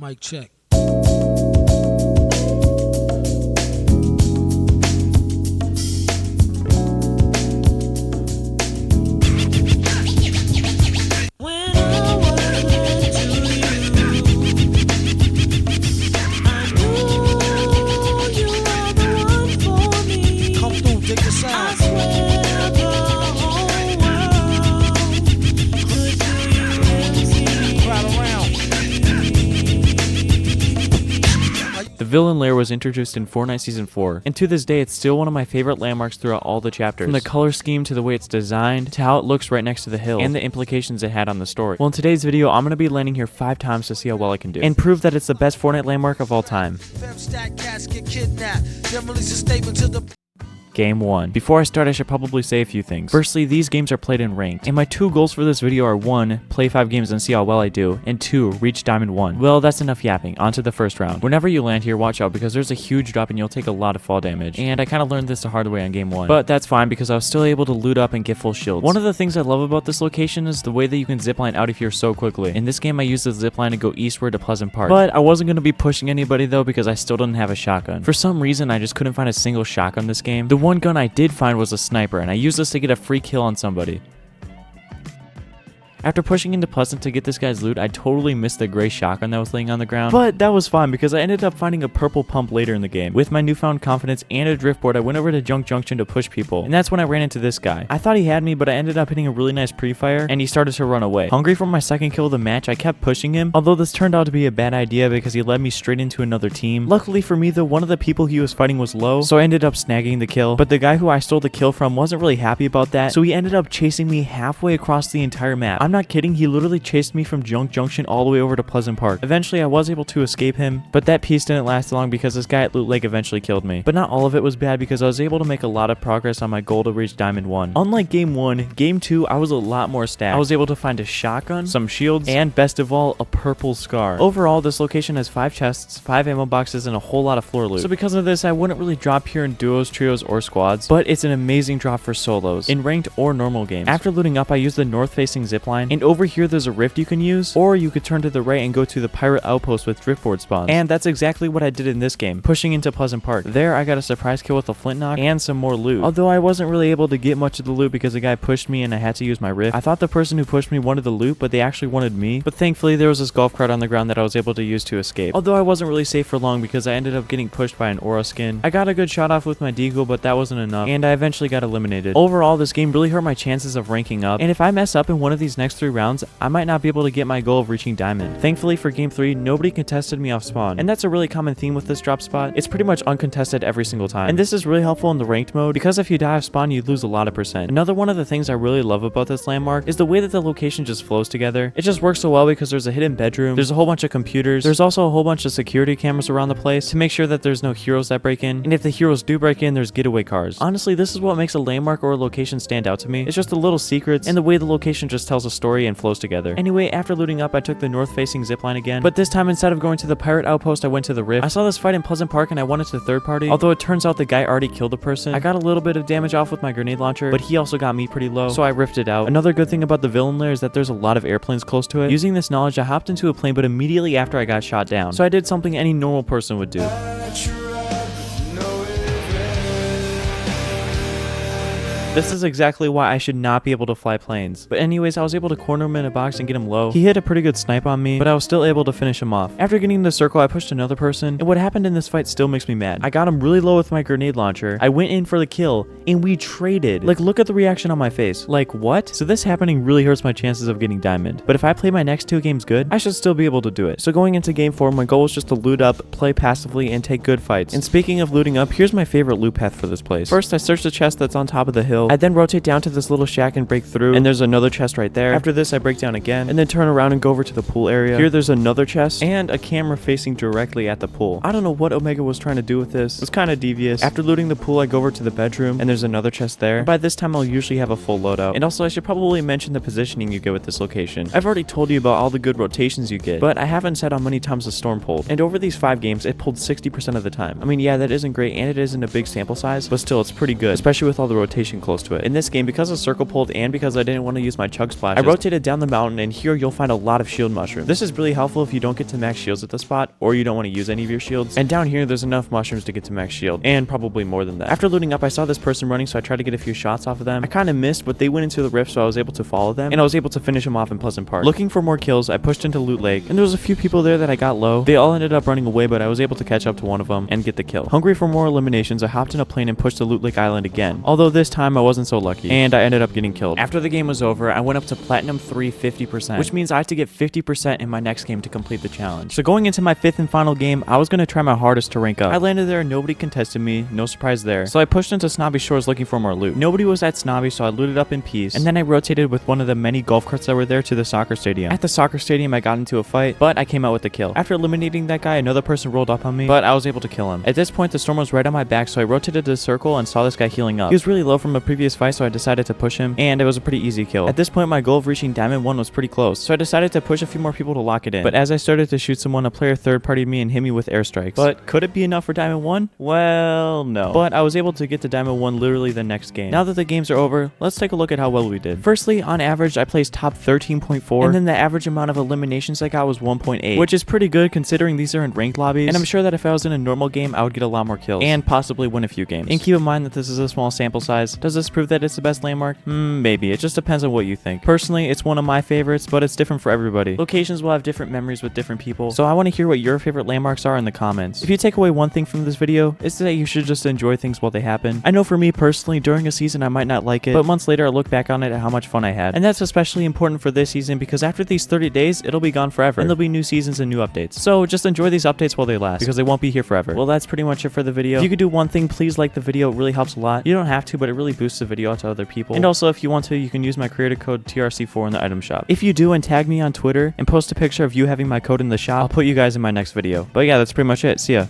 Mic check. The Villain Lair was introduced in Fortnite Season 4, and to this day it's still one of my favorite landmarks throughout all the chapters. From the color scheme to the way it's designed, to how it looks right next to the hill, and the implications it had on the story. Well, in today's video, I'm going to be landing here 5 times to see how well I can do, and prove that it's the best Fortnite landmark of all time. Game 1. Before I start, I should probably say a few things. Firstly, these games are played in ranked, and my 2 goals for this video are 1. Play 5 games and see how well I do, and 2. Reach Diamond 1. Well, that's enough yapping. On to the first round. Whenever you land here, watch out because there's a huge drop and you'll take a lot of fall damage, and I kind of learned this the hard way on Game 1. But that's fine because I was still able to loot up and get full shields. One of the things I love about this location is the way that you can zipline out of here so quickly. In this game, I used the zipline to go eastward to Pleasant Park, but I wasn't going to be pushing anybody though because I still didn't have a shotgun. For some reason, I just couldn't find a single shotgun this game. The one gun I did find was a sniper, and I used this to get a free kill on somebody. After pushing into Pleasant to get this guy's loot, I totally missed the gray shotgun that was laying on the ground, but that was fine because I ended up finding a purple pump later in the game. With my newfound confidence and a driftboard, I went over to Junk Junction to push people, and that's when I ran into this guy. I thought he had me, but I ended up hitting a really nice pre-fire, and he started to run away. Hungry for my second kill of the match, I kept pushing him, although this turned out to be a bad idea because he led me straight into another team. Luckily for me though, one of the people he was fighting was low, so I ended up snagging the kill, but the guy who I stole the kill from wasn't really happy about that, so he ended up chasing me halfway across the entire map. I'm not kidding, he literally chased me from Junk Junction all the way over to Pleasant Park. Eventually I was able to escape him, but that piece didn't last long because this guy at Loot Lake eventually killed me. But not all of it was bad because I was able to make a lot of progress on my goal to reach Diamond 1. Unlike Game 1, Game 2 I was a lot more stacked. I was able to find a shotgun, some shields, and best of all, a purple scar. Overall, this location has 5 chests, 5 ammo boxes, and a whole lot of floor loot. So because of this, I wouldn't really drop here in duos, trios, or squads, but it's an amazing drop for solos, in ranked or normal games. After looting up, I used the north-facing zipline, and over here there's a rift you can use, or you could turn to the right and go to the pirate outpost with driftboard spawns. And that's exactly what I did in this game, pushing into Pleasant Park. There, I got a surprise kill with a flint knock and some more loot. Although I wasn't really able to get much of the loot because the guy pushed me and I had to use my rift. I thought the person who pushed me wanted the loot, but they actually wanted me. But thankfully, there was this golf cart on the ground that I was able to use to escape. Although I wasn't really safe for long because I ended up getting pushed by an aura skin. I got a good shot off with my deagle, but that wasn't enough, and I eventually got eliminated. Overall, this game really hurt my chances of ranking up, and if I mess up in one of these next 3 rounds, I might not be able to get my goal of reaching Diamond. Thankfully for Game 3, nobody contested me off spawn, and that's a really common theme with this drop spot. It's pretty much uncontested every single time, and this is really helpful in the ranked mode because if you die off spawn, you lose a lot of percent. Another one of the things I really love about this landmark is the way that the location just flows together. It just works so well because there's a hidden bedroom, there's a whole bunch of computers, there's also a whole bunch of security cameras around the place to make sure that there's no heroes that break in, and if the heroes do break in, there's getaway cars. Honestly, this is what makes a landmark or a location stand out to me. It's just the little secrets and the way the location just tells a story and flows together. Anyway, after looting up, I took the north-facing zipline again, but this time instead of going to the pirate outpost, I went to the rift. I saw this fight in Pleasant Park and I wanted to third party, although it turns out the guy already killed the person. I got a little bit of damage off with my grenade launcher, but he also got me pretty low, so I rifted out. Another good thing about the Villain Lair is that there's a lot of airplanes close to it. Using this knowledge, I hopped into a plane, but immediately after I got shot down, so I did something any normal person would do. This is exactly why I should not be able to fly planes. But anyways, I was able to corner him in a box and get him low. He hit a pretty good snipe on me, but I was still able to finish him off. After getting in the circle, I pushed another person, and what happened in this fight still makes me mad. I got him really low with my grenade launcher. I went in for the kill, and we traded. Like, look at the reaction on my face. Like, what? So this happening really hurts my chances of getting Diamond. But if I play my next 2 games good, I should still be able to do it. So going into Game 4, my goal was just to loot up, play passively, and take good fights. And speaking of looting up, here's my favorite loot path for this place. First, I search the chest that's on top of the hill. I then rotate down to this little shack and break through, and there's another chest right there. After this, I break down again, and then turn around and go over to the pool area. Here there's another chest, and a camera facing directly at the pool. I don't know what Omega was trying to do with this. It was kind of devious. After looting the pool, I go over to the bedroom, and there's another chest there. And by this time, I'll usually have a full loadout. And also, I should probably mention the positioning you get with this location. I've already told you about all the good rotations you get, but I haven't said how many times the storm pulled. And over these 5 games, it pulled 60% of the time. I mean, yeah, that isn't great, and it isn't a big sample size, but still, it's pretty good, especially with all the rotation close close to it. In this game, because of circle pulled and because I didn't want to use my chug splashes, I rotated down the mountain, and here you'll find a lot of shield mushrooms. This is really helpful if you don't get to max shields at the spot, or you don't want to use any of your shields. And down here, there's enough mushrooms to get to max shield, and probably more than that. After looting up, I saw this person running, so I tried to get a few shots off of them. I kind of missed, but they went into the rift, so I was able to follow them, and I was able to finish them off in Pleasant Park. Looking for more kills, I pushed into Loot Lake, and there was a few people there that I got low. They all ended up running away, but I was able to catch up to one of them and get the kill. Hungry for more eliminations, I hopped in a plane and pushed to Loot Lake Island again, although this time I wasn't so lucky, and I ended up getting killed. After the game was over, I went up to Platinum 3 50%, which means I have to get 50% in my next game to complete the challenge. So going into my 5th and final game, I was going to try my hardest to rank up. I landed there, nobody contested me, no surprise there. So I pushed into Snobby Shores looking for more loot. Nobody was at Snobby, so I looted up in peace, and then I rotated with one of the many golf carts that were there to the soccer stadium. At the soccer stadium, I got into a fight, but I came out with the kill. After eliminating that guy, another person rolled up on me, but I was able to kill him. At this point, the storm was right on my back, so I rotated to the circle and saw this guy healing up. He was really low from a previous fight, so I decided to push him, and it was a pretty easy kill. At this point, my goal of reaching Diamond 1 was pretty close, so I decided to push a few more people to lock it in. But as I started to shoot someone, a player third-partied me and hit me with airstrikes. But could it be enough for Diamond 1? Well, no. But I was able to get to Diamond 1 literally the next game. Now that the games are over, let's take a look at how well we did. Firstly, on average, I placed top 13.4, and then the average amount of eliminations I got was 1.8, which is pretty good considering these are in ranked lobbies, and I'm sure that if I was in a normal game, I would get a lot more kills, and possibly win a few games. And keep in mind that this is a small sample size. Does this prove that it's the best landmark? Maybe. It just depends on what you think. Personally, it's one of my favorites, but it's different for everybody. Locations will have different memories with different people, so I want to hear what your favorite landmarks are in the comments. If you take away one thing from this video, it's that you should just enjoy things while they happen. I know for me personally, during a season I might not like it, but months later I look back on it at how much fun I had. And that's especially important for this season because after these 30 days, it'll be gone forever, and there'll be new seasons and new updates. So just enjoy these updates while they last, because they won't be here forever. Well, that's pretty much it for the video. If you could do one thing, please like the video. It really helps a lot. You don't have to, but it really boosts the video out to other people. And also, if you want to, you can use my creator code TRC4 in the item shop. If you do, and tag me on Twitter and post a picture of you having my code in the shop, I'll put you guys in my next video. But yeah, that's pretty much it. See ya.